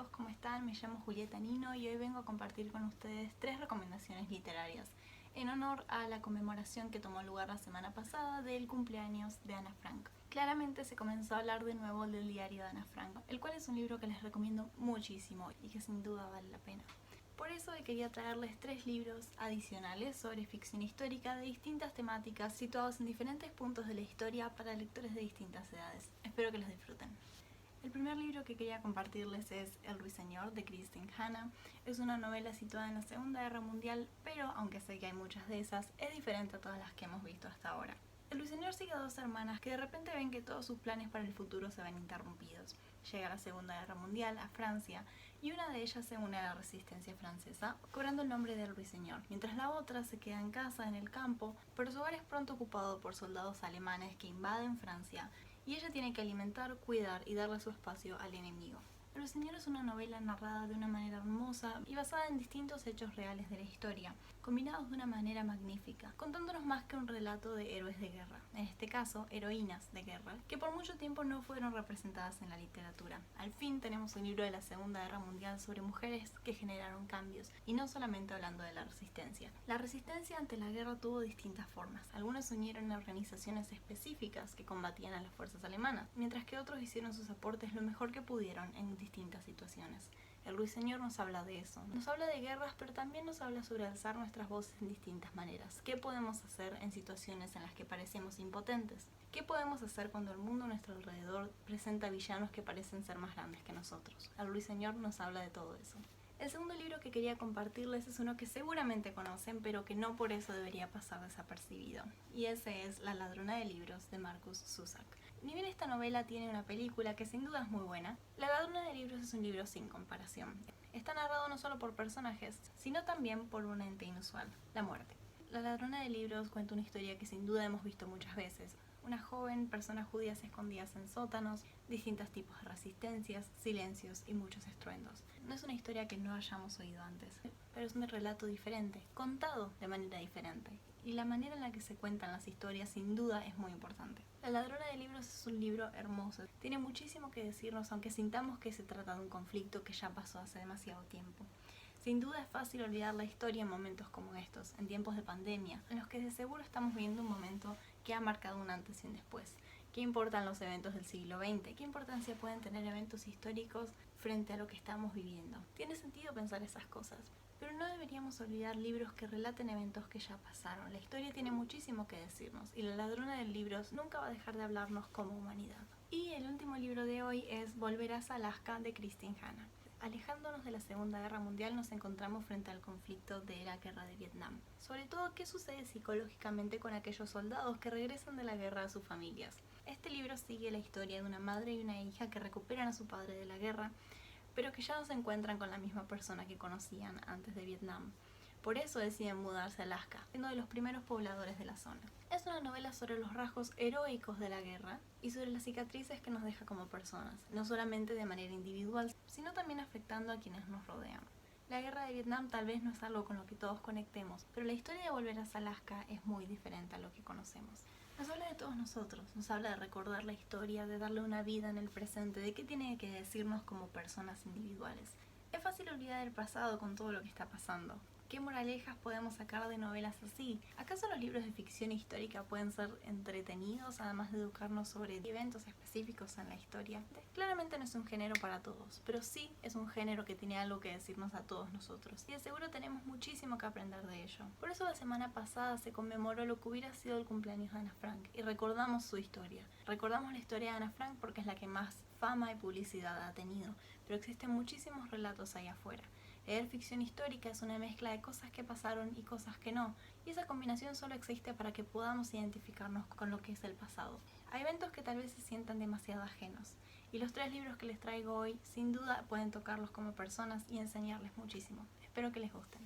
todos, ¿cómo están? Me llamo Julieta Nino y hoy vengo a compartir con ustedes 3 recomendaciones literarias en honor a la conmemoración que tomó lugar la semana pasada del cumpleaños de Ana Frank. Claramente se comenzó a hablar de nuevo del diario de Ana Frank, el cual es un libro que les recomiendo muchísimo y que sin duda vale la pena. Por eso hoy quería traerles 3 libros adicionales sobre ficción histórica de distintas temáticas situados en diferentes puntos de la historia para lectores de distintas edades. Espero que los disfruten. El primer libro que quería compartirles es El Ruiseñor de Kristin Hannah. Es una novela situada en la Segunda Guerra Mundial, pero aunque sé que hay muchas de esas, es diferente a todas las que hemos visto hasta ahora. El Ruiseñor sigue a 2 hermanas que de repente ven que todos sus planes para el futuro se ven interrumpidos. Llega la Segunda Guerra Mundial a Francia y una de ellas se une a la resistencia francesa, cobrando el nombre de El Ruiseñor, mientras la otra se queda en casa, en el campo, pero su hogar es pronto ocupado por soldados alemanes que invaden Francia y ella tiene que alimentar, cuidar y darle su espacio al enemigo. El Ruiseñor es una novela narrada de una manera hermosa y basada en distintos hechos reales de la historia, combinados de una manera magnífica, contándonos más que un relato de héroes de guerra, en este caso heroínas de guerra, que por mucho tiempo no fueron representadas en la literatura. Al fin tenemos un libro de la Segunda Guerra Mundial sobre mujeres que generaron cambios, y no solamente hablando de la resistencia. La resistencia ante la guerra tuvo distintas formas. Algunos se unieron a organizaciones específicas que combatían a las fuerzas alemanas, mientras que otros hicieron sus aportes lo mejor que pudieron en distintas situaciones. El Ruiseñor nos habla de eso. Nos habla de guerras, pero también nos habla sobre alzar nuestras voces en distintas maneras. ¿Qué podemos hacer en situaciones en las que parecemos impotentes? ¿Qué podemos hacer cuando el mundo a nuestro alrededor presenta villanos que parecen ser más grandes que nosotros? El Ruiseñor nos habla de todo eso. El segundo libro que quería compartirles es uno que seguramente conocen, pero que no por eso debería pasar desapercibido. Y ese es La ladrona de libros de Markus Zusak. Ni bien esta novela tiene una película que sin duda es muy buena, La ladrona de libros es un libro sin comparación. Está narrado no solo por personajes, sino también por un ente inusual, la muerte. La ladrona de libros cuenta una historia que sin duda hemos visto muchas veces. Una joven, personas judías escondidas en sótanos, distintos tipos de resistencias, silencios y muchos estruendos. No es una historia que no hayamos oído antes, pero es un relato diferente, contado de manera diferente. Y la manera en la que se cuentan las historias sin duda es muy importante. La ladrona de libros es un libro hermoso. Tiene muchísimo que decirnos, aunque sintamos que se trata de un conflicto que ya pasó hace demasiado tiempo. Sin duda es fácil olvidar la historia en momentos como estos, en tiempos de pandemia, en los que de seguro estamos viviendo un momento que ha marcado un antes y un después. ¿Qué importan los eventos del siglo XX? ¿Qué importancia pueden tener eventos históricos frente a lo que estamos viviendo? Tiene sentido pensar esas cosas, pero no deberíamos olvidar libros que relaten eventos que ya pasaron. La historia tiene muchísimo que decirnos y La ladrona de libros nunca va a dejar de hablarnos como humanidad. Y el último libro de hoy es Volverás a Alaska de Kristin Hannah. Alejándonos de la Segunda Guerra Mundial nos encontramos frente al conflicto de la guerra de Vietnam. Sobre todo, ¿qué sucede psicológicamente con aquellos soldados que regresan de la guerra a sus familias? Este libro sigue la historia de una madre y una hija que recuperan a su padre de la guerra, pero que ya no se encuentran con la misma persona que conocían antes de Vietnam. Por eso deciden mudarse a Alaska, siendo de los primeros pobladores de la zona. Es una novela sobre los rasgos heroicos de la guerra y sobre las cicatrices que nos deja como personas, no solamente de manera individual, sino también afectando a quienes nos rodean. La guerra de Vietnam tal vez no es algo con lo que todos conectemos, pero la historia de Volverás a Alaska es muy diferente a lo que conocemos. Nos habla de todos nosotros, nos habla de recordar la historia, de darle una vida en el presente, de qué tiene que decirnos como personas individuales. Es fácil olvidar el pasado con todo lo que está pasando. ¿Qué moralejas podemos sacar de novelas así? ¿Acaso los libros de ficción histórica pueden ser entretenidos, además de educarnos sobre eventos específicos en la historia? Claramente no es un género para todos, pero sí es un género que tiene algo que decirnos a todos nosotros, y de seguro tenemos muchísimo que aprender de ello. Por eso la semana pasada se conmemoró lo que hubiera sido el cumpleaños de Ana Frank, y recordamos su historia. Recordamos la historia de Ana Frank porque es la que más fama y publicidad ha tenido, pero existen muchísimos relatos ahí afuera. Leer ficción histórica es una mezcla de cosas que pasaron y cosas que no, y esa combinación solo existe para que podamos identificarnos con lo que es el pasado. Hay eventos que tal vez se sientan demasiado ajenos, y los 3 libros que les traigo hoy sin duda pueden tocarlos como personas y enseñarles muchísimo. Espero que les gusten.